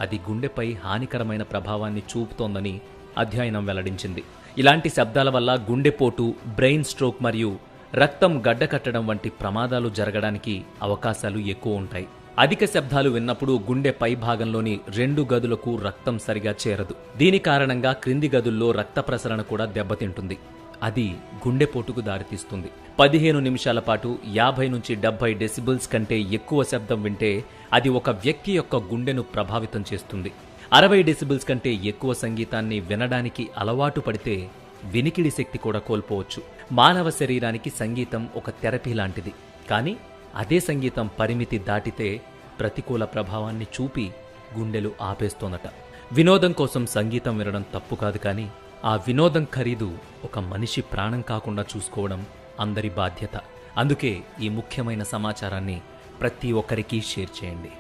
అది గుండెపై హానికరమైన ప్రభావాన్ని చూపుతోందని అధ్యయనం వెల్లడించింది. ఇలాంటి శబ్దాల వల్ల గుండెపోటు, బ్రెయిన్ స్ట్రోక్ మరియు రక్తం గడ్డకట్టడం వంటి ప్రమాదాలు జరగడానికి అవకాశాలు ఎక్కువ ఉంటాయి. అధిక శబ్దాలు విన్నప్పుడు గుండె పై భాగంలోని 2 గదులకు రక్తం సరిగా చేరదు. దీని కారణంగా క్రింది గదుల్లో రక్త ప్రసరణ కూడా దెబ్బతింటుంది. అది గుండెపోటుకు దారితీస్తుంది. 15 నిమిషాల పాటు 50 నుంచి 70 డెసిబుల్స్ కంటే ఎక్కువ శబ్దం వింటే అది ఒక వ్యక్తి యొక్క గుండెను ప్రభావితం చేస్తుంది. 60 డెసిబుల్స్ కంటే ఎక్కువ సంగీతాన్ని వినడానికి అలవాటు పడితే వినికిడి శక్తి కూడా కోల్పోవచ్చు. మానవ శరీరానికి సంగీతం ఒక థెరపీ లాంటిది. కానీ అదే సంగీతం పరిమితి దాటితే ప్రతికూల ప్రభావాన్ని చూపి గుండెలు ఆపేస్తోందట. వినోదం కోసం సంగీతం వినడం తప్పు కాదు, కానీ ఆ వినోదం ఖరీదు ఒక మనిషి ప్రాణం కాకుండా చూసుకోవడం అందరి బాధ్యత. అందుకే ఈ ముఖ్యమైన సమాచారాన్ని ప్రతి ఒక్కరికి షేర్ చేయండి.